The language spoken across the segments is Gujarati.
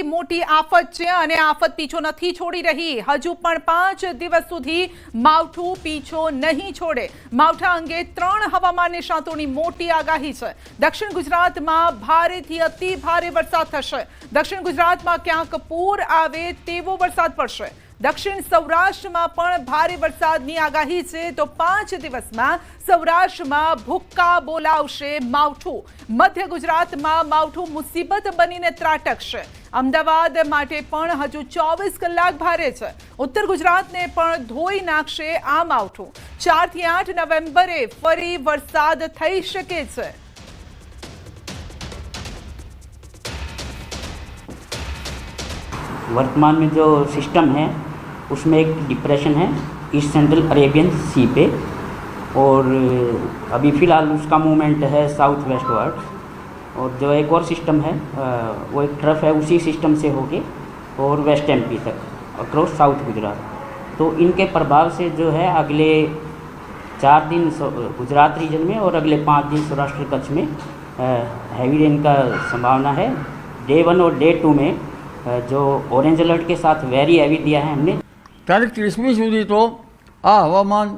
મોટી આફત છે અને આફત પીછો નથી છોડી રહી। હજુ પણ 5 દિવસ સુધી માવઠું પીછો નહીં છોડે। માવઠા અંગે 3 હવામાન નિષ્ણાતોની મોટી આગાહી છે। દક્ષિણ ગુજરાતમાં ભારેથી અતિ ભારે વરસાદ થશે। દક્ષિણ ગુજરાતમાં ક્યાંક પૂર આવે તેવો વરસાદ પડશે। दक्षिण सौराष्ट्र में पण भारे वरसादनी आगाही छे। तो 5 दिवस में सौराष्ट्र में भूक्का बोलावशे मावठू। मध्य गुजरात में मावठू मुसीबत बनीने त्राटकशे। अमदावाद माटे पण हजू 24 कलाक भारे छे। उत्तर गुजरात ने पण धोई नाखशे आ मावठू। 4 થી 8 नवेम्बरे फरी वरसाद थई शके छे। वर्तमान में जो सिस्टम है उसमें एक डिप्रेशन है ईस्ट सेंट्रल अरेबियन सी पे, और अभी फ़िलहाल उसका मूवमेंट है साउथ वेस्ट वर्ड। और जो एक और सिस्टम है वो एक ट्रफ है, उसी सिस्टम से होके और वेस्ट एमपी तक अक्रॉस साउथ गुजरात। तो इनके प्रभाव से जो है अगले 4 दिन गुजरात रीजन में और अगले 5 दिन सौराष्ट्र कच्छ में हैवी रेन का संभावना है। डे 1 और डे 2 में जो ऑरेंज अलर्ट के साथ वेरी हैवी दिया है हमने। तारीख 30મી સુધી તો આ હવામાન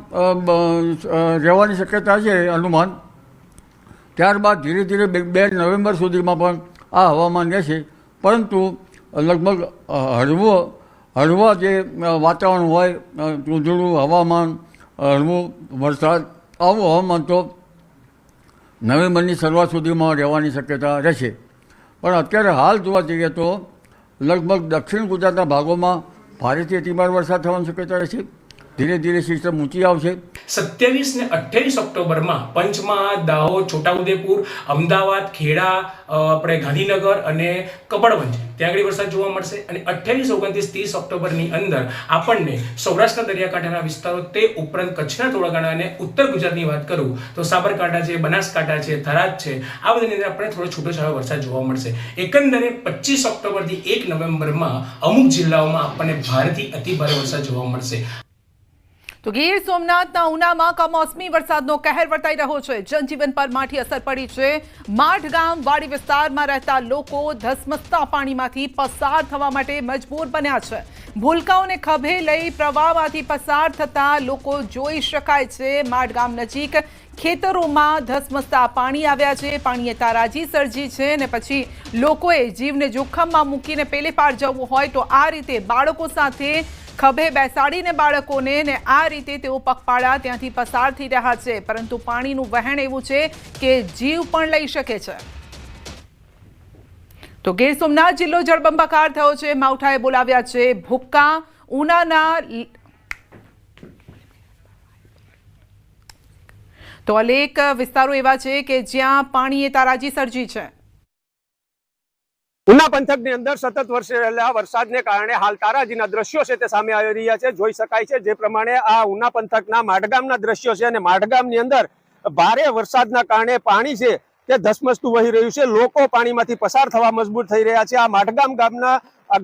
રહેવાની શક્યતા છે અનુમાન। ત્યારબાદ ધીરે ધીરે 2 નવેમ્બર સુધીમાં પણ આ હવામાન રહેશે, પરંતુ લગભગ હળવા જે વાતાવરણ હોય, ધૂંધળું હવામાન, હળવું વરસાદ, આવું હવામાન તો નવેમ્બરની શરૂઆત સુધીમાં રહેવાની શક્યતા રહેશે। પણ અત્યારે હાલ જોવા જઈએ તો लगभग दक्षिण गुजरातना भागों में भारे थी अतिभारे वरसाद थवानी शक्यता रहे। धीरे धीरे सिस्टम ऊंची आवशे। 27 ने 28 ऑक्टोबर में पंचमहाल, दाहोद, छोटाउदेपुर, अमदावाद, खेड़ा, अपने गांधीनगर अने कपड़वंज त्यां आगळ वरसाद जोवा मळशे। अने 28, 29, 30 ऑक्टोबर नी अंदर आपणने सौराष्ट्र दरियाकांठाना विस्तारो ते उपरांत कच्छना तोड़ागाणा अने उत्तर गुजरातनी वात करूं तो साबरकांठा छे, बनासकांठा छे, थराद छे, आ बधानी अंदर आपणे थोड़ो छूटोछवायो वरसाद जोवा मळशे। एकंदरे 25 ऑक्टोबर थी 1 नवेम्बर में अमुक जिल्लाओमां आपणे भारेथी अतिभारे वरसाद जोवा मळशे। तो गीर सोमनाथना उनामां कमोसमी वरसादनो कहर वर्ताई रह्यो छे। जनजीवन पर माठी असर पड़ी छे। माठ गाम वाड़ी विस्तारमां रहता लोको धसमसता पाणीमांथी पसार थवा माटे मजबूर बन्या छे। भूलकाओने खभे लई प्रवाहमांथी पसार थता लोको जोई शकाय छे। माठ गाम नजीक खेतरोमां धसमसता पाणी आव्या छे। पाणीए ताराजी सर्जी छे ने पछी लोकोए जीवने जोखममां मूकीने पेले पार जवुं होय तो आ रीते बाळको साथे खभे बेसाडीने बाळकोने ने आ रीते तेओ पगपाळा त्यांथी पसार थई रह्या छे। परंतु पाणीनुं वहेण एवुं छे के जीव पण लई शके छे। तो गीर सोमनाथ जिल्लो जळबंबाकार थयो छे। मावठाए बोलाव्या छे भूक्का। उनाना तो अनेक विस्तारो एवा छे के ज्यां पाणीए ताराजी सर्जी छे। उना पंथकनी अंदर सतत वर्षे रहेला वरसादने कारणे हाल ताराजीना दृश्यो छे ते सामे આવી રહ્યા છે। જોઈ શકાય છે જે પ્રમાણે આ ઉના પંથકના માઢગામના દૃશ્યો છે અને માઢગામની અંદર ભારે વરસાદના કારણે પાણી છે તે ધસમસતું વહી રહ્યું છે। લોકો પાણીમાંથી પસાર થવા મજબૂર થઈ રહ્યા છે। આ માઢગામ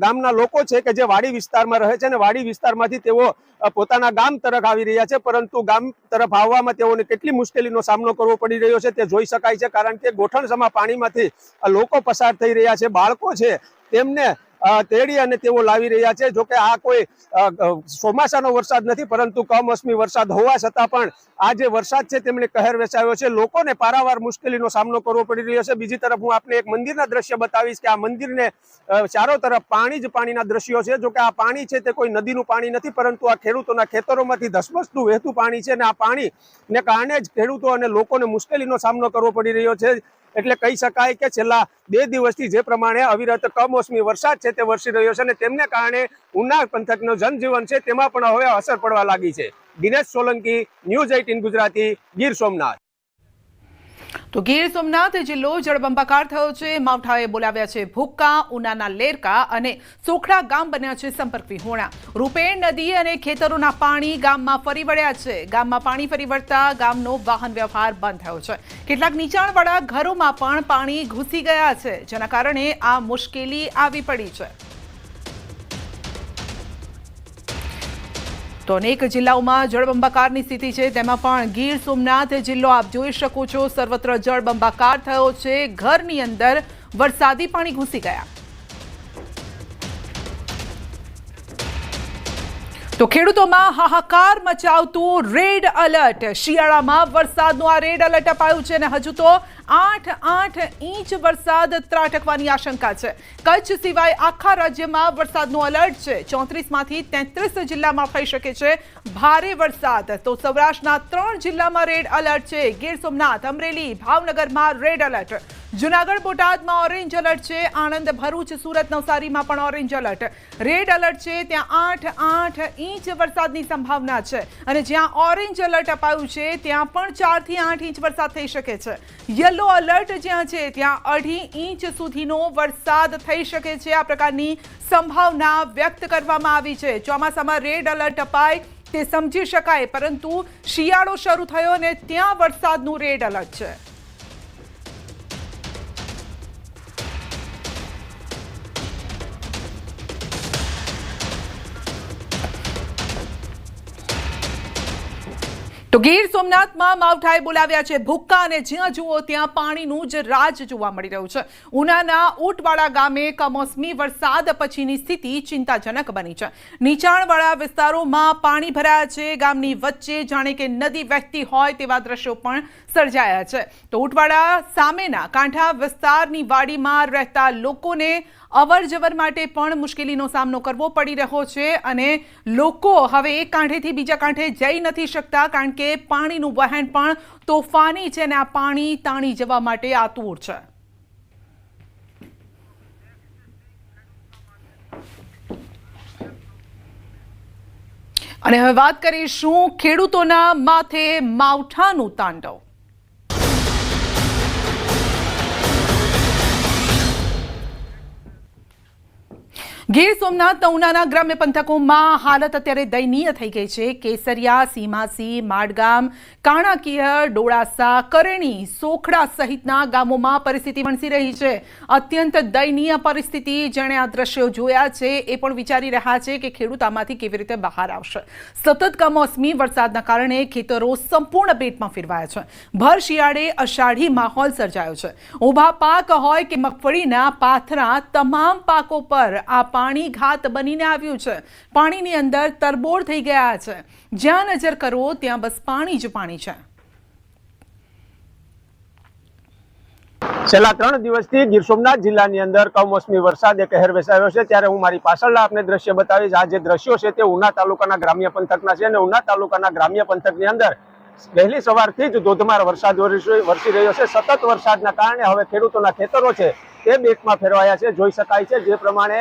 ગામના લોકો છે કે જે વાડી વિસ્તારમાં રહે છે અને વાડી વિસ્તારમાંથી તેઓ પોતાના ગામ તરફ આવી રહ્યા છે, પરંતુ ગામ તરફ આવવામાં તેઓને કેટલી મુશ્કેલીનો સામનો કરવો પડી રહ્યો છે તે જોઈ શકાય છે। કારણ કે ગોઠણસમા પાણીમાંથી લોકો પસાર થઈ રહ્યા છે। બાળકો છે તેમને તેડી અને તેઓ લાવી રહ્યા છે। જો કે આ કોઈ ચોમાસાનો વરસાદ નથી, પરંતુ કમોસમી વરસાદ હોવા છતાં પણ આ જે વરસાદ છે તેમણે કહેર વેચાયો છે। લોકોને પારાવાર મુશ્કેલીનો સામનો કરવો પડી રહ્યો છે। બીજી તરફ હું આપને એક મંદિરના દ્રશ્ય બતાવીશ કે આ મંદિરને ચારો તરફ પાણી જ પાણીના દ્રશ્યો છે। જો કે આ પાણી છે તે કોઈ નદીનું પાણી નથી, પરંતુ આ ખેડૂતોના ખેતરોમાંથી ધસમસતું વહેતું પાણી છે અને આ પાણીને કારણે જ ખેડૂતો અને લોકોને મુશ્કેલીનો સામનો કરવો પડી રહ્યો છે। એટલે કહી શકાય કે છેલ્લા 2 દિવસથી જે પ્રમાણે અવિરત કમોસમી વરસાદ છે તે વરસી રહ્યો છે અને તેમને કારણે ઉના પંથકનું જનજીવન છે તેમાં પણ હવે અસર પડવા લાગી છે। દિનેશ સોલંકી, ન્યૂઝ 18 ગુજરાતી, ગીર સોમનાથ। तो गीर सोमनाथ जिल्लो जळबंबाकार थयो छे। मावठाए बोलाव्या छे भूक्का। उनाना लेरका अने सोखड़ा गाम बन्या छे संपर्क विहोणा। रूपेण नदी अने खेतरोना पाणी गाममां फरी वळ्या छे। गाममां पाणी फरी वळता गामनो वाहन व्यवहार बंध थयो छे। કેટલાક નીચાણવાળા ઘરોમાં પણ પાણી ઘૂસી ગયા છે, જેના કારણે આ મુશ્કેલી આવી પડી છે। तो अनेक जिल्लाओमां जळबंबाकारनी स्थिति छे, तेमां पण गीर सोमनाथ जिल्लो आप जोई शको छो सर्वत्र जळबंबाकार थयो छे। घरनी अंदर वरसादी पाणी घूसी गया। તો ખેડૂતોમાં હાહાકાર મચાવતું રેડ એલર્ટ, શિયાળામાં વરસાદનું આ રેડ એલર્ટ અપાયું છે અને હજુ તો 8 ઇંચ વરસાદ ત્રાટકવાની આશંકા છે. કચ્છ સિવાય આખા રાજ્યમાં વરસાદનું એલર્ટ છે. 34માંથી 33 જિલ્લામાં થઈ શકે છે ભારે વરસાદ. તો સૌરાષ્ટ્રના 3 જિલ્લામાં રેડ એલર્ટ છે. ગીર સોમનાથ, અમરેલી, ભાવનગરમાં રેડ એલર્ટ. જુનાગઢ, બોટાદમાં ઓરેન્જ એલર્ટ છે. આણંદ, ભરૂચ, સુરત, નવસારીમાં પણ ઓરેન્જ એલર્ટ. રેડ એલર્ટ છે ત્યાં 8 ઇંચ વરસાદની સંભાવના છે અને જ્યાં ઓરેન્જ એલર્ટ અપાયું છે ત્યાં પણ 4 થી 8 ઇંચ વરસાદ થઈ શકે છે. યલો એલર્ટ જ્યાં છે ત્યાં 2.5 ઇંચ સુધીનો વરસાદ થઈ શકે છે. આ પ્રકારની સંભાવના વ્યક્ત કરવામાં આવી છે. ચોમાસામાં રેડ એલર્ટ અપાય તે સમજી શકાય, પરંતુ શિયાળો શરૂ થયો અને ત્યાં વરસાદનું રેડ એલર્ટ છે. તો ગીર સોમનાથમાં માવઠાએ બોલાવ્યા છે ભૂક્કા અને જ્યાં જુઓ ત્યાં પાણીનું જ રાજ જોવા મળી રહ્યું છે. ઉનાના ઊંટવાડા ગામે કમોસમી વરસાદ પછીની સ્થિતિ ચિંતાજનક બની છે. નીચાણવાળા વિસ્તારોમાં પાણી ભરાયા છે. ગામની વચ્ચે જાણે કે નદી વહેતી હોય તેવા દ્રશ્યો પણ સર્જાયા છે. તો ઊંટવાડા સામેના કાંઠા વિસ્તારની વાડીમાં રહેતા લોકોને અવર જવર માટે પણ મુશ્કેલીનો સામનો કરવો પડી રહ્યો છે અને લોકો હવે એક કાંઠેથી બીજા કાંઠે જઈ નથી શકતા કારણ કે પાણીનું વહેણ પણ તોફાની છે અને આ પાણી તાણી જવા માટે આતુર છે. અને હવે વાત કરીશું ખેડૂતોના માથે માવઠાનું તાંડવ. ગીર સોમનાથ ઉનાના ગ્રામ્ય પંથકોમાં હાલત અત્યારે દયનીય થઈ ગઈ છે. કેસરિયા, સીમાસી, માડગામ, કાણાકિયર, ડોળાસા, કરેણી, સોખડા સહિતના ગામોમાં પરિસ્થિતિ વણસી રહી છે. અત્યંત દયનીય પરિસ્થિતિ. જેણે આ દ્રશ્યો જોયા છે એ પણ વિચારી રહ્યા છે કે ખેડૂત આમાંથી કેવી રીતે બહાર આવશે. સતત કમોસમી વરસાદના કારણે ખેતરો સંપૂર્ણ બેટમાં ફેરવાયા છે. ભર શિયાળે અષાઢી માહોલ સર્જાયો છે. ઊભા પાક હોય કે મગફળીના પાથરા, તમામ પાકો પર આ પાણી ઘાત બનીને આવ્યું છે. પાણીની અંદર તરબોળ થઈ ગયા છે. જ્યાં નજર કરો ત્યાં બસ પાણી જ પાણી છે. છેલ્લા 3 દિવસથી ગીર સોમનાથ જિલ્લાની અંદર કમોસમી વરસાદે કહેર વેસાવ્યો છે. ત્યારે હું મારી પાછળના આપને દ્રશ્ય બતાવીશ. આ જે દ્રશ્યો છે તે ઉના તાલુકાના ગ્રામ્ય પંથકના છે અને ઉના તાલુકાના ગ્રામ્ય પંથકની અંદર વહેલી સવારથી જ ધોધમાર વરસાદ વરસી રહ્યો છે. સતત વરસાદના કારણે હવે ખેડૂતોના ખેતરો છે તે બેટમાં ફેરવાયા છે. જોઈ શકાય છે જે પ્રમાણે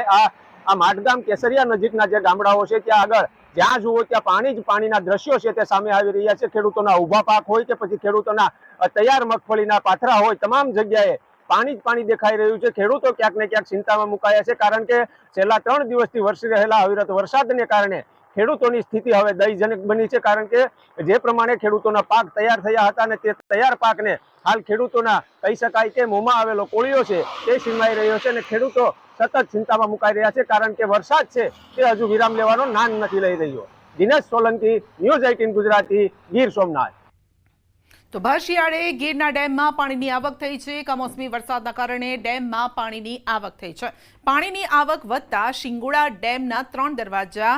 આ માડગામ, કેસરિયા નજીકના જે ગામડાઓ છે ત્યાં આગળ જ્યાં જુઓ ત્યાં પાણી જ પાણીના દ્રશ્યો છે તે સામે આવી રહ્યા છે. ખેડૂતોના ઊભા પાક હોય કે પછી ખેડૂતોના તૈયાર મગફળીના પાથરા હોય, તમામ જગ્યાએ પાણી જ પાણી દેખાઈ રહ્યું છે. ખેડૂતો ક્યાંક ને ક્યાંક ચિંતામાં મુકાયા છે કારણ કે છેલ્લા 3 દિવસથી વરસી રહેલા અવિરત વરસાદને કારણે ખેડૂતોની સ્થિતિ હવે દયજનક બની છે. કારણ કે જે પ્રમાણે ખેડૂતોના પાક તૈયાર થયા હતા અને તે તૈયાર પાકને હાલ ખેડૂતોના કહી શકાય કે મોંમાં આવેલો કોળિયો છે તે સીમાઈ રહ્યો છે અને ખેડૂતો સતત ચિંતામાં મુકાઈ રહ્યા છે કારણ કે વરસાદ છે તે હજુ વિરામ લેવાનો નામ નથી લઈ રહ્યો. દિનેશ સોલંકી, ન્યૂઝ 18 ગુજરાતી, ગીર સોમનાથ. તો ભર શિયાળે ગીરના ડેમમાં પાણીની આવક થઈ છે. કમોસમી વરસાદના કારણે ડેમમાં પાણીની આવક થઈ છે. પાણીની આવક વધતા શિંગોડા ડેમના 3 દરવાજા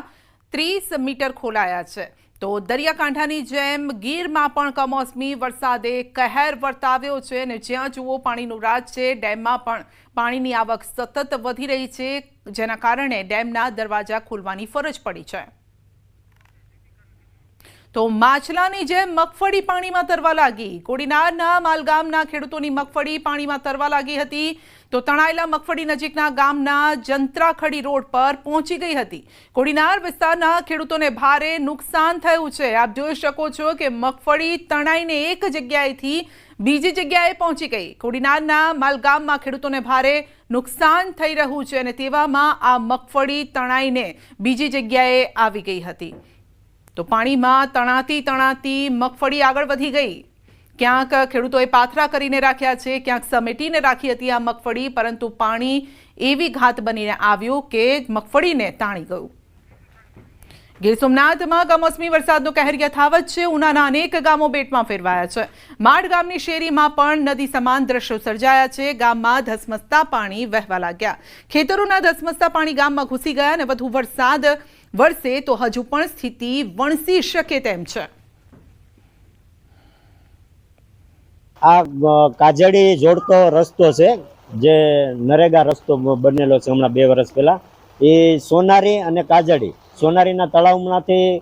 30 મીટર ખોલાયા છે. તો દરિયાકાંઠાની જેમ ગીરમાં પણ કમોસમી વરસાદે કહેર વર્તાવ્યો છે અને જ્યાં જુઓ પાણીનું રાજ છે. ડેમમાં પણ પાણીની આવક સતત વધી રહી છે જેના કારણે ડેમના દરવાજા ખોલવાની ફરજ પડી છે. તો માછલાની જેમ મગફળી પાણીમાં તરવા લાગી. કોડીનારના માલગામના ખેડૂતોની મગફળી પાણીમાં તરવા લાગી હતી. તો તણાયેલા મગફળી નજીકના ગામના જંત્રાખડી રોડ પર પહોંચી ગઈ હતી. કોડીનાર વિસ્તારના ખેડૂતોને ભારે નુકસાન થયું છે. આપ જોઈ શકો છો કે મગફળી તણાઈને એક જગ્યાએથી બીજી જગ્યાએ પહોંચી ગઈ. કોડીનારના માલગામમાં ખેડૂતોને ભારે નુકસાન થઈ રહ્યું છે અને તેવામાં આ મગફળી તણાઈને બીજી જગ્યાએ આવી ગઈ હતી. તો પાણીમાં તણાતી મગફળી આગળ વધી ગઈ. ક્યાંક ખેડૂતોએ પાથરા કરીને રાખ્યા છે, ક્યાંક સમેટીને રાખી હતી આ મગફળી, પરંતુ પાણી એવી ઘાત બનીને આવ્યું કે મગફળીને તાણી ગયું. ગીર સોમનાથમાં કમોસમી વરસાદનો કહેર યથાવત છે. ઉનાના અનેક ગામો બેટમાં ફેરવાયા છે. માડ ગામની શેરીમાં પણ નદી સમાન દ્રશ્યો સર્જાયા છે. ગામમાં ધસમસતા પાણી વહેવા લાગ્યા. ખેતરોના ધસમસતા પાણી ગામમાં ઘૂસી ગયા અને વધુ વરસાદ વરસે તો હજુ પણ સ્થિતિ વણસી શકે તેમ છે. આ કાજડી જોડતો રસ્તો છે, જે નરેગા રસ્તો બનેલો છે હમણાં 2 વર્ષ પહેલા. એ સોનારી અને કાજડી, સોનારીના તળાવમાંથી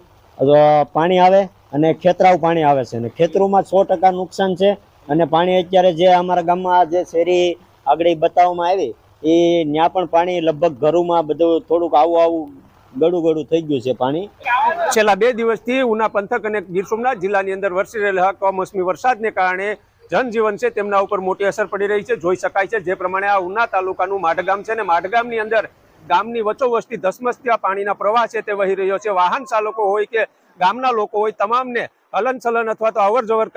પાણી આવે અને ખેતરાવ પાણી આવે છે, અને ખેતરોમાં 100% નુકસાન છે. અને પાણી અત્યારે જે અમારા ગામમાં જે શેરી આગળ બતાવવામાં આવી, એ ત્યાં પણ પાણી લગભગ ઘરોમાં બધું થોડુંક આવું ગળું થઈ ગયું છે પાણી. છેલ્લા 2 દિવસથી ઉના પંથક અને ગીર સોમનાથ જિલ્લાની અંદર વરસી રહેલા કમોસમી વરસાદને કારણે જનજીવન છે તેમના ઉપર મોટી અસર પડી રહી છે. જોઈ શકાય છે જે પ્રમાણે આ ઉના તાલુકાનું માઢગામ છે, ને માઢગામની અંદર ગામની વચ્ચોવચથી ધસમસતા પાણીના પ્રવાહ છે તે વહી રહ્યો છે. વાહન ચાલકો હોય કે ગામના લોકો હોય, તમામને હલનચલન અથવા તો અવર જવર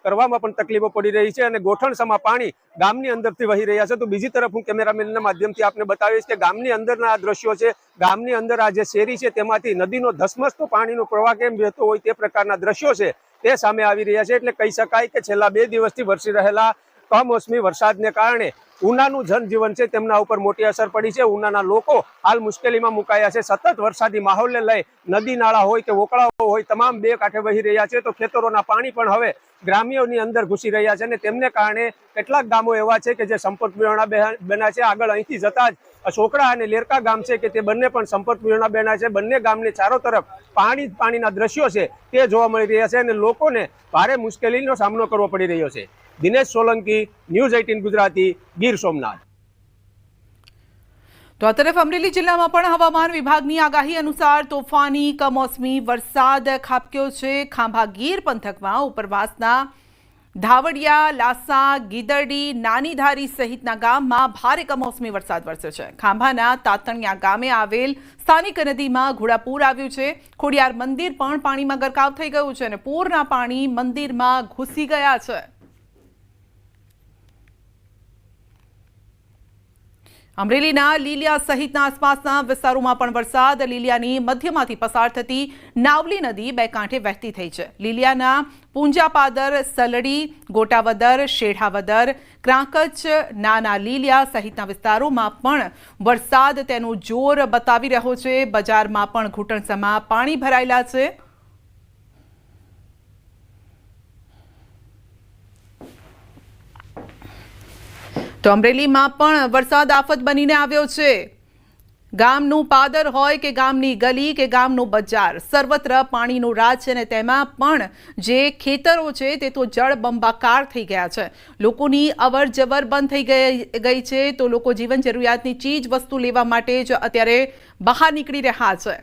કરવામાં પણ તકલીફો પડી રહી છે, અને ગોઠણસમા પાણી ગામની અંદરથી વહી રહ્યા છે. તો બીજી તરફ હું કેમેરામેનના માધ્યમથી આપને બતાવીશ કે ગામની અંદરના આ દ્રશ્યો છે. ગામની અંદર આ જે શેરી છે તેમાંથી નદીનો ધસમસતો પાણીનો પ્રવાહ કેમ વહેતો હોય તે પ્રકારના દ્રશ્યો છે તે સામે આવી રહ્યા છે. એટલે કહી શકાય કે છેલ્લા 2 દિવસથી વરસી રહેલા કમોસમી વરસાદને કારણે ઉનાનું જનજીવન છે તેમના ઉપર મોટી અસર પડી છે. ઉનાના લોકો હાલ મુશ્કેલીમાં મુકાયા છે. સતત વરસાદી માહોલને લઈ નદી નાળા હોય કે વોકળાઓ હોય, તમામ બે કાંઠે વહી રહ્યા છે. તો ખેતરોના પાણી પણ હવે ગ્રામ્યોની અંદર ઘૂસી રહ્યા છે, અને તેમને કારણે કેટલાક ગામો એવા છે કે જે સંપર્ક વિહોણા બન્યા છે. આગળ અહીંથી જતા જ છોકરા અને લેરકા ગામ છે કે તે બંને પણ સંપર્ક વિહોણા બન્યા છે. બંને ગામને ચારો તરફ પાણીના દ્રશ્યો છે તે જોવા મળી રહ્યા છે, અને લોકોને ભારે મુશ્કેલીનો સામનો કરવો પડી રહ્યો છે. દિનેશ સોલંકી, ન્યૂઝ 18 ગુજરાતી, ગીર સોમનાથ. તો આ તરફ અમરેલી જિલ્લામાં પણ હવામાન વિભાગની આગાહી અનુસાર તોફાની કમોસમી વરસાદ ખાબક્યો છે. ખાંભા ગીર પંથકમાં ઉપરવાસના ધાવડિયા, લાસા, ગીદરડી, નાની ધારી સહિતના ગામમાં ભારે કમોસમી વરસાદ વરસ્યો છે. ખાંભાના તાતણિયા ગામે આવેલ સ્થાનિક નદીમાં ઘોડાપૂર આવ્યું છે. ખોડિયાર મંદિર પણ પાણીમાં ગરકાવ થઈ ગયું છે, અને પૂરના પાણી મંદિરમાં ઘૂસી ગયા છે. અમરેલીના લીલિયા સહિતના આસપાસના વિસ્તારોમાં પણ વરસાદ. લીલિયાની મધ્યમાંથી પસાર થતી નાવલી નદી બે કાંઠે વહેતી થઈ છે. લીલિયાના પૂંજાપાદર, સલડી, ગોટાવદર, શેઢાવદર, ક્રાંકચ, નાના લીલિયા સહિતના વિસ્તારોમાં પણ વરસાદ તેનું જોર બતાવી રહ્યો છે. બજારમાં પણ ઘૂંટણસમા પાણી ભરાયેલા છે. તો અમરેલીમાં પણ વરસાદ આફત બનીને આવ્યો છે. ગામનું પાદર હોય કે ગામની ગલી કે ગામનું બજાર, સર્વત્ર પાણીનું રાજ છે, અને તેમાં પણ જે ખેતરો છે તે તો જળબંબાકાર થઈ ગયા છે. લોકોની અવર જવર બંધ થઈ ગઈ છે. તો લોકો જીવન જરૂરિયાતની ચીજ વસ્તુ લેવા માટે જ અત્યારે બહાર નીકળી રહ્યા છે.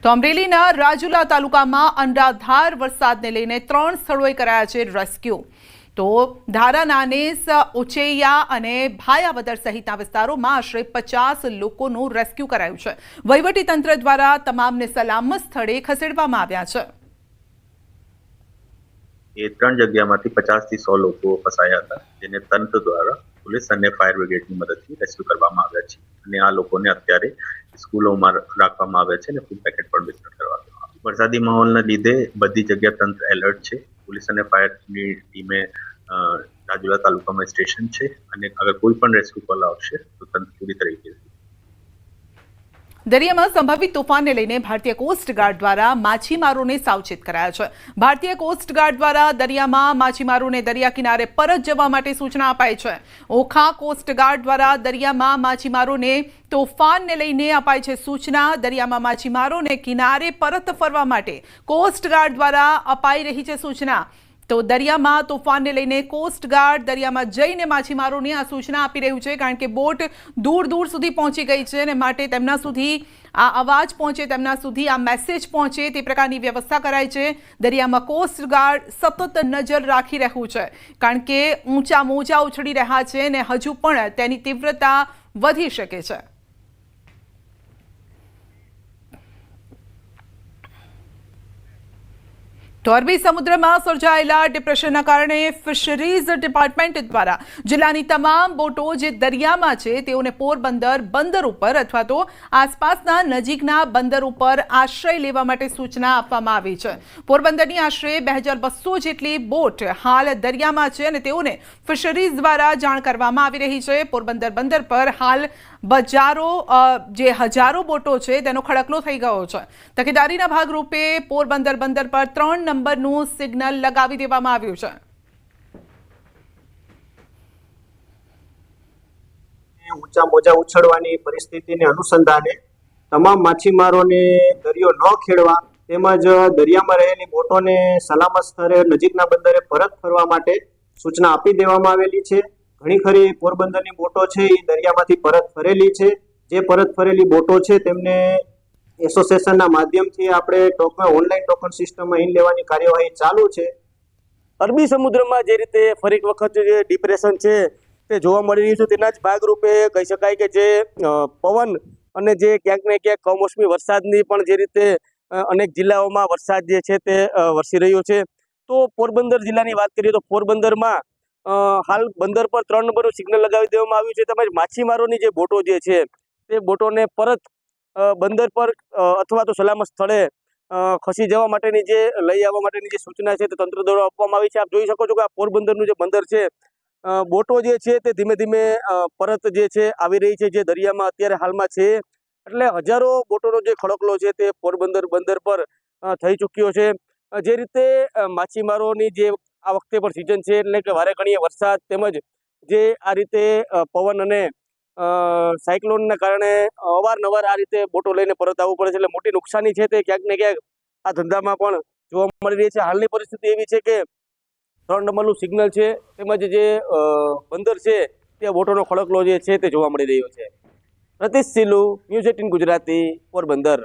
તો અમરેલીના રાજુલા તાલુકામાં અનરાધાર વરસાદને લઈને 3 સ્થળોએ કરાયા છે રેસ્ક્યુ. તો ધારા, નાનેસ, ઉચૈયા અને ભાયાવદર સહિતના વિસ્તારોમાં આશરે 50 લોકોનું રેસ્ક્યુ કરાયું છે. વહીવટીતંત્ર દ્વારા તમામને સલામત સ્થળે ખસેડવામાં આવ્યા છે. એ 3 જગ્યામાંથી 50 થી 100 લોકો ફસાયા હતા, જેને તંત્ર દ્વારા પોલીસ અને ફાયર બ્રિગેડની મદદથી રેસ્ક્યુ કરવામાં આવ્યા છે. અને આ લોકોને અત્યારે સ્કૂલોમાં રાખવામાં આવ્યા છે અને ફૂડ પેકેટ પણ વિતરણ કરવામાં આવ્યું. વરસાદી માહોલના લીધે બધી જગ્યા તંત્ર એલર્ટ છે. પોલીસ અને ફાયરની ટીમે રાજુલા તાલુકામાં સ્ટેશન છે, અને અગર કોઈ પણ રેસ્ક્યુ કોલ આવશે તો તંત્ર પૂરી તરીકે. દરિયામાં સંભવિત તોફાનને લઈને ભારતીય કોસ્ટગાર્ડ દ્વારા માછીમારોને સાવચેત કરાયા છે. ભારતીય કોસ્ટગાર્ડ દ્વારા દરિયામાં માછીમારોને દરિયા કિનારે પરત જવા માટે સૂચના અપાઈ છે. ઓખા કોસ્ટગાર્ડ દ્વારા દરિયામાં માછીમારોને તોફાનને લઈને અપાઈ છે સૂચના. દરિયામાં માછીમારોને કિનારે પરત ફરવા માટે કોસ્ટગાર્ડ દ્વારા અપાઈ રહી છે સૂચના. તો દરિયામાં તોફાનને લઈને કોસ્ટગાર્ડ દરિયામાં જઈને માછીમારોને આ સૂચના આપી રહ્યું છે, કારણ કે બોટ દૂર દૂર સુધી પહોંચી ગઈ છે, અને માટે તેમના સુધી આ અવાજ પહોંચે, તેમના સુધી આ મેસેજ પહોંચે તે પ્રકારની વ્યવસ્થા કરાઈ છે. દરિયામાં કોસ્ટગાર્ડ સતત નજર રાખી રહ્યું છે, કારણ કે ઊંચા મોજા ઉછળી રહ્યા છે અને હજુ પણ તેની તીવ્રતા વધી શકે છે. તો અરબી સમુદ્રમાં સર્જાયેલા ડિપ્રેશનના કારણે ફિશરીઝ ડિપાર્ટમેન્ટ દ્વારા જિલ્લાની તમામ બોટો જે દરિયામાં છે તેઓને પોરબંદર બંદર ઉપર અથવા તો આસપાસના નજીકના બંદર ઉપર આશ્રય લેવા માટે સૂચના આપવામાં આવી છે। પોરબંદરની આશરે 2200 જેટલી બોટ હાલ દરિયામાં છે અને તેઓને ફિશરીઝ દ્વારા જાણ કરવામાં આવી રહી છે। પોરબંદર બંદર પર હાલ જે હજારો બોટો છે તેનો ખડકલો થઈ ગયો છે। તકેદારીના ભાગરૂપે પોરબંદર બંદર પર 3 નંબરનું સિગ્નલ લગાવી દેવામાં આવ્યું છે। ઊંચા મોજા ઉછળવાની પરિસ્થિતિને અનુસંધાને તમામ માછીમારોને દરિયો ન ખેડવા તેમજ દરિયામાં રહેલી બોટોને સલામત સ્થળે નજીકના બંદરે પરત ફરવા માટે સૂચના આપી દેવામાં આવેલી છે। ઘણી ખરી પોરબંદરની બોટો છે એ દરિયામાંથી પરત ફરેલી છે। જે પરત ફરેલી બોટો છે તેમને એસોસિએશનના માધ્યમથી આપણે ઓનલાઈન ટોકન સિસ્ટમમાં ઇન લેવાની કાર્યવાહી ચાલુ છે। અરબી સમુદ્રમાં જે રીતે ફરી એક વખત જે ડિપ્રેશન છે તે જોવા મળી રહ્યું છે તેના જ ભાગરૂપે કહી શકાય કે જે પવન અને જે ક્યાંક ને ક્યાંક કમોસમી વરસાદની પણ જે રીતે અનેક જિલ્લાઓમાં વરસાદ જે છે તે વરસી રહ્યો છે। તો પોરબંદર જિલ્લાની વાત કરીએ તો પોરબંદરમાં હાલ બંદર પર 3 નંબરનું સિગ્નલ લગાવી દેવામાં આવ્યું છે। તેમજ માછીમારોની જે બોટો જે છે તે બોટોને પરત બંદર પર અથવા તો સલામત સ્થળે ખસી જવા માટેની જે લઈ આવવા માટેની જે સૂચના છે તે તંત્ર દ્વારા આપવામાં આવી છે। આપ જોઈ શકો છો કે આ પોરબંદરનું જે બંદર છે બોટો જે છે તે ધીમે ધીમે પરત જે છે આવી રહી છે જે દરિયામાં અત્યારે હાલમાં છે। એટલે હજારો બોટોનો જે ખડકલો છે તે પોરબંદર બંદર પર થઈ ચૂક્યો છે। જે રીતે માછીમારોની જે આ વખતે પણ સિઝન છે એટલે કે વારે ઘણીએ વરસાદ તેમજ જે આ રીતે પવન અને સાયક્લોનના કારણે અવારનવાર આ રીતે બોટો લઈને પરત આવવું પડે છે। એટલે મોટી નુકસાની છે તે ક્યાંક ને ક્યાંક આ ધંધામાં પણ જોવા મળી રહી છે। હાલની પરિસ્થિતિ એવી છે કે 3 નંબરનું સિગ્નલ છે તેમજ જે બંદર છે તે બોટોનો ખડકલો જે છે તે જોવા મળી રહ્યો છે। રતીશ સિલુ, ન્યૂઝ 18 ગુજરાતી, પોરબંદર।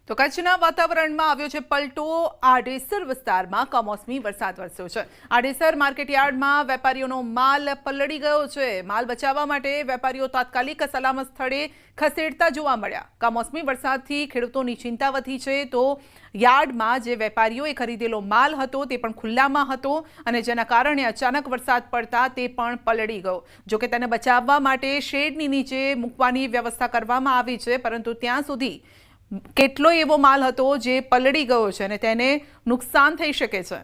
તો કચ્છના વાતાવરણમાં આવ્યો છે પલટો। આડેસર વિસ્તારમાં કમોસમી વરસાદ વરસ્યો છે। આડેસર માર્કેટયાર્ડમાં વેપારીઓનો માલ પલળી ગયો છે। માલ બચાવવા માટે વેપારીઓ તાત્કાલિક સલામત સ્થળે ખસેડતા જોવા મળ્યા। કમોસમી વરસાદથી ખેડૂતોની ચિંતા વધી છે તો યાર્ડમાં જે વેપારીઓએ ખરીદેલો માલ હતો તે પણ ખુલ્લામાં હતો અને જેના કારણે અચાનક વરસાદ પડતા તે પણ પલળી ગયો। જોકે તેને બચાવવા માટે શેડની નીચે મૂકવાની વ્યવસ્થા કરવામાં આવી છે પરંતુ ત્યાં સુધી કેટલો એવો માલ હતો જે પલળી ગયો છે અને તેને નુકસાન થઈ શકે છે।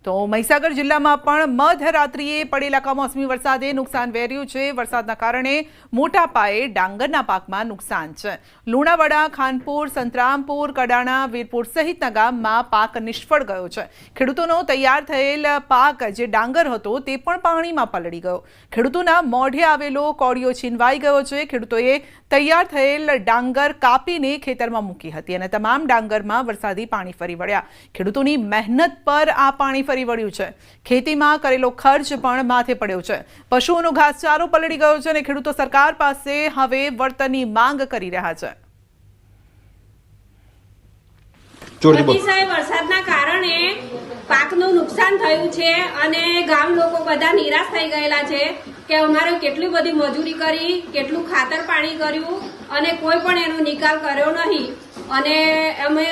તો મહીસાગર જિલ્લામાં પણ મધરાત્રિએ પડેલા કમોસમી વરસાદે નુકસાન વેર્યું છે। વરસાદના કારણે મોટા પાયે ડાંગરના પાકમાં નુકસાન છે। લુણાવાડા, ખાનપુર, સંતરામપુર, કડાણા, વીરપુર સહિતના ગામમાં પાક નિષ્ફળ ગયો છે। ખેડૂતોનો તૈયાર થયેલ પાક જે ડાંગર હતો તે પણ પાણીમાં પલળી ગયો। ખેડૂતોના મોઢે આવેલો કોળિયો છીનવાઈ ગયો છે। ખેડૂતોએ તૈયાર થયેલ ડાંગર કાપીને ખેતરમાં મૂકી હતી અને તમામ ડાંગરમાં વરસાદી પાણી ફરી વળ્યા। ખેડૂતોની મહેનત પર આ પાણી ફરી વળ્યું છે। ખેતીમાં કરેલો ખર્ચ પણ માથે પડ્યો છે। પશુઓનો ઘાસચારો પલળી ગયો છે અને ખેડૂતો સરકાર પાસે હવે વળતરની માંગ કરી રહ્યા છે। અતિશય વરસાદના કારણે પાકનું નુકસાન થયું છે અને ગામ લોકો બધા નિરાશ થઈ ગયેલા છે કે અમારે કેટલી બધી મજૂરી કરી, કેટલું ખાતર પાણી કર્યું અને કોઈ પણ એનો નિકાલ કર્યો નહીં અને અમે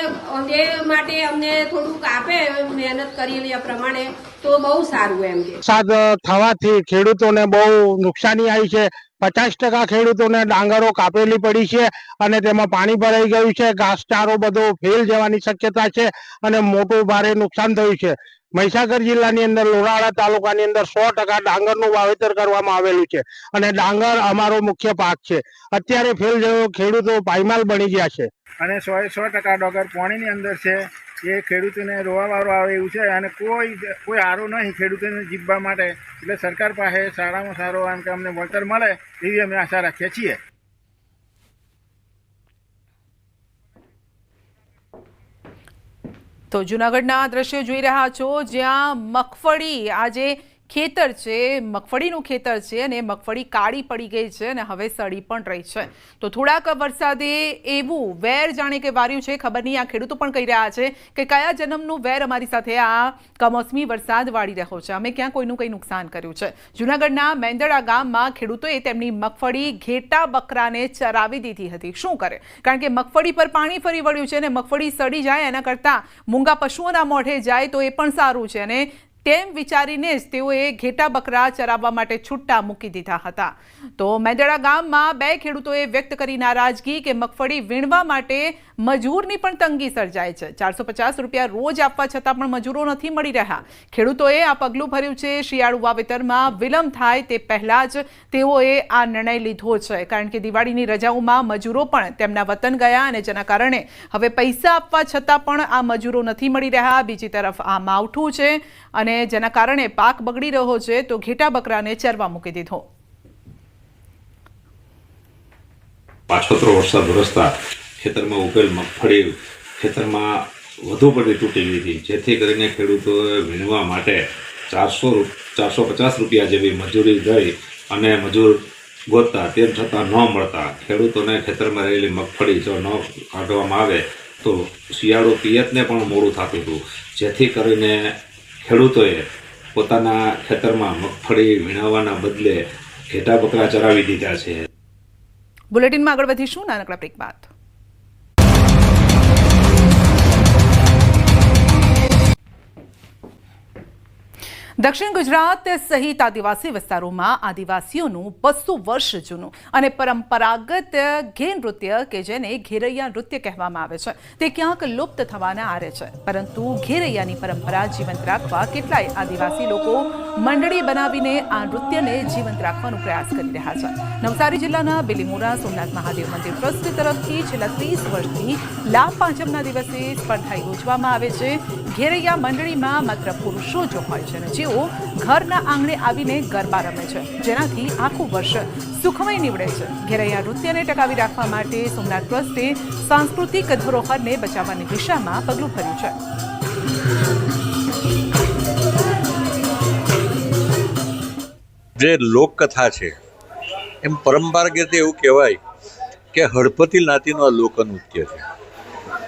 એ માટે અમને થોડુંક આપે મહેનત કરેલી પ્રમાણે તો બહુ સારું એમ કે વરસાદ થવાથી ખેડૂતોને બહુ નુકસાની આવી છે। 50% ખેડૂતોને ડાંગરો કાપેલી પડી છે અને તેમાં પાણી ભરાઈ ગયું છે। ઘાસચારો બધો ફેલ જવાની શક્યતા છે અને મોટું ભારે નુકસાન થયું છે। મહીસાગર જિલ્લાની અંદર લુણાવાડા તાલુકાની અંદર 100% ડાંગરનું વાવેતર કરવામાં આવેલું છે અને ડાંગર અમારો મુખ્ય પાક છે। અત્યારે ફેલ જયો ખેડૂતો પાયમાલ બની ગયા છે અને 100% ડાંગર પાણીની અંદર છે। એ ખેડૂતોને રોવાવાળો આવે એવું છે અને કોઈ આરો નહીં ખેડૂતોને જીવવા માટે। એટલે સરકાર પાસે સારામાં સારો આમ કે અમને વળતર મળે એવી અમે આશા રાખીએ છીએ। તો જૂનાગઢના દ્રશ્યો જોઈ રહ્યા છો જ્યાં મગફળી આજે ખેતર છે, મગફળીનું ખેતર છે અને મગફળી કાળી પડી ગઈ છે અને હવે સડી પણ રહી છે. તો થોડાક વરસાદે એવું વેર જાણે કે વાર્યું છે. ખબર નહીં, આ ખેડૂતો પણ કહી રહ્યા છે કે કયા જન્મનું વેર અમારી સાથે આ કમોસમી વરસાદ વાળી રહ્યો છે. અમે ક્યાં કોઈનું કંઈ નુકસાન કર્યું છે. જૂનાગઢના મેંદડા ગામમાં ખેડૂતોએ તેમની મગફળી ઘેટા બકરાને ચરાવી દીધી હતી. શું કરે? કારણ કે મગફળી પર પાણી ફરી વળ્યું છે અને મગફળી સડી જાય એના કરતાં મૂંગા પશુઓના મોઢે જાય તો એ પણ સારું છે. અને તેમ વિચારીને જ તેઓએ ઘેટા બકરા ચરાવવા માટે છૂટા મૂકી દીધા હતા. તો મેંદડા ગામમાં 2 ખેડૂતોએ વ્યક્ત કરી નારાજગી કે મગફળી વીણવા માટે મજૂરની પણ તંગી સર્જાય છે. 450 રૂપિયા રોજ આપવા છતાં પણ મજૂરો નથી મળી રહ્યા. ખેડૂતોએ આ પગલું ભર્યું છે. શિયાળુ વાવેતરમાં વિલંબ થાય તે પહેલા જ તેઓએ આ નિર્ણય લીધો છે. કારણ કે દિવાળીની રજાઓમાં મજૂરો પણ તેમના વતન ગયા અને જેના કારણે હવે પૈસા આપવા છતાં પણ આ મજૂરો નથી મળી રહ્યા. બીજી તરફ આ માવઠું છે અને જેના કારણે પાક બગડી રહ્યો છે. તો ઘેટા બકરાને ચરવા મૂકી દીધો. પાછોતરો વરસાદ વરસતા ખેતરમાં ઉગેલ મગફળી ખેતરમાં વધુ પડતી તૂટી ગઈ હતી, જેથી કરીને ખેડૂતોએ વીણવા માટે 450 રૂપિયા જેવી મજૂરી દઈ અને મજૂર ગોતતા તેમ છતાં ન મળતા ખેડૂતોને ખેતરમાં રહેલી મગફળી જો ન કાઢવામાં આવે તો શિયાળુ પિયતને પણ મોડું થતું હતું, જેથી કરીને ખેડૂતોએ પોતાના ખેતરમાં મગફળી વીણવવાના બદલે ઘેટા બકરા ચરાવી દીધા છે. બુલેટિનમાં આગળ વધીશું નાનકડા બ્રેક બાદ. દક્ષિણ ગુજરાત સહિત આદિવાસી વિસ્તારોમાં આદિવાસીઓનું 200 વર્ષ જૂનું અને પરંપરાગત ઘેર નૃત્ય કે જેને ઘેરૈયા નૃત્ય કહેવામાં આવે છે તે ક્યાંક લુપ્ત થવાના આરે છે. પરંતુ ઘેરૈયાની પરંપરા જીવંત રાખવા કેટલાય આદિવાસી લોકો મંડળી બનાવીને આ નૃત્યને જીવંત રાખવાનો પ્રયાસ કરી રહ્યા છે. નવસારી જિલ્લાના બિલીમોરા સોમનાથ મહાદેવ મંદિર ટ્રસ્ટ તરફથી છેલ્લા 30 વર્ષથી લાભ પાંચમના દિવસે સ્પર્ધા યોજવામાં આવે છે. ઘેરૈયા મંડળીમાં માત્ર પુરુષો જ હોય છે અને જેઓ ઘરના આંગણે આવીને ગરબા રમે છે, જેનાથી આખું વર્ષ સુખમય નીવડે છે. ઘેરૈયા નૃત્યને ટકાવી રાખવા માટે સોમનાથ ટ્રસ્ટે સાંસ્કૃતિક ધરોહરને બચાવવાની દિશામાં પગલું ભર્યું છે. જે લોકકથા છે એમ પરંપરાગત એવું કહેવાય કે હળપતિ જ્ઞાતિનું આ લોકનૃત્ય છે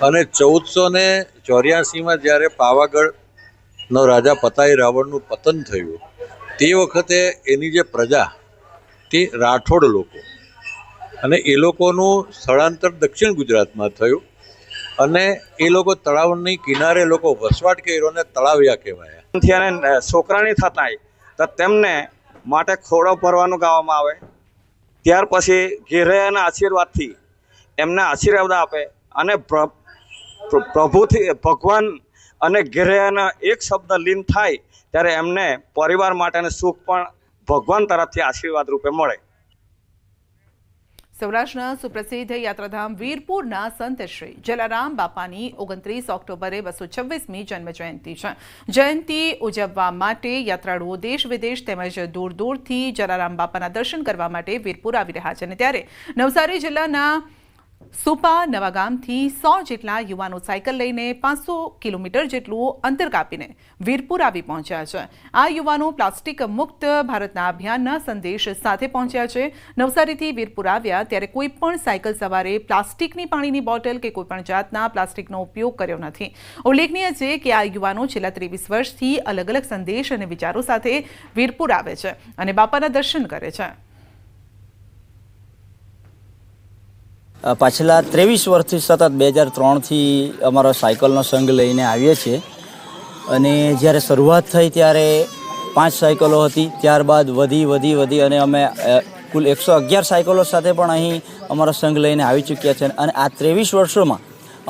અને 1484માં જ્યારે પાવાગઢનો રાજા પતાઈ રાવણનું પતન થયું તે વખતે એની જે પ્રજા તે રાઠોડ લોકો અને એ લોકોનું સ્થળાંતર દક્ષિણ ગુજરાતમાં થયું અને એ લોકો તળાવની કિનારે લોકો વસવાટ કર્યો અને તળાવિયા કહેવાયા. છોકરાની થતા તો તેમને માટે ખોડો ભરવાનું ગાવામાં આવે. ત્યાર પછી ઘેરૈયાના આશીર્વાદથી એમને આશીર્વાદ આપે અને પ્રભુથી ભગવાન અને ઘેરૈયાના એક શબ્દ લીન થાય ત્યારે એમને પરિવાર માટેનું સુખ પણ ભગવાન તરફથી આશીર્વાદ રૂપે મળે. સૌરાષ્ટ્રના સુપ્રસિદ્ધ યાત્રાધામ વીરપુરના સંત શ્રી જલારામ બાપાની 29 ઓક્ટોબરે 226મી જન્મ જયંતિ છે. જયંતિ ઉજવવા માટે યાત્રાળુઓ દેશ વિદેશ તેમજ દૂર દૂરથી જલારામ બાપાના દર્શન કરવા માટે વીરપુર આવી રહ્યા છે. અને ત્યારે નવસારી જિલ્લાના સુપા નવાગામથી 100 જેટલા યુવાનો સાયકલ લઈને 500 કિલોમીટર જેટલું અંતર કાપીને વીરપુર આવી પહોંચ્યા છે. આ યુવાનો પ્લાસ્ટિક મુક્ત ભારતના અભિયાનના સંદેશ સાથે પહોંચ્યા છે. નવસારીથી વીરપુર આવ્યા ત્યારે કોઈ પણ સાયકલ સવારે પ્લાસ્ટિકની પાણીની બોટલ કે કોઈ પણ જાતના પ્લાસ્ટિકનો ઉપયોગ કર્યો નથી. ઉલ્લેખનીય છે કે આ યુવાનો છેલ્લા 23 વર્ષથી અલગ અલગ સંદેશ અને વિચારો સાથે વીરપુર આવે છે અને બાપાના દર્શન કરે છે. પાછલા 23 વર્ષથી સતત 2003થી અમારો સાયકલનો સંઘ લઈને આવીએ છીએ અને જ્યારે શરૂઆત થઈ ત્યારે 5 સાયકલો હતી, ત્યારબાદ વધી અને અમે કુલ 111 સાયકલો સાથે પણ અહીં અમારો સંઘ લઈને આવી ચૂક્યા છે. અને આ 23 વર્ષોમાં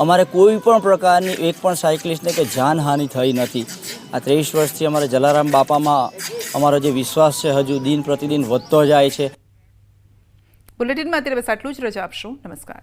અમારે કોઈ પણ પ્રકારની એક પણ સાયકલિસ્ટને કે જાનહાનિ થઈ નથી. આ 23 વર્ષથી અમારે જલારામ બાપામાં અમારો જે વિશ્વાસ છે હજુ દિન પ્રતિદિન વધતો જાય છે. બુલેટિનમાં અત્યારે બસ આટલું જ. રજા આપશો. નમસ્કાર.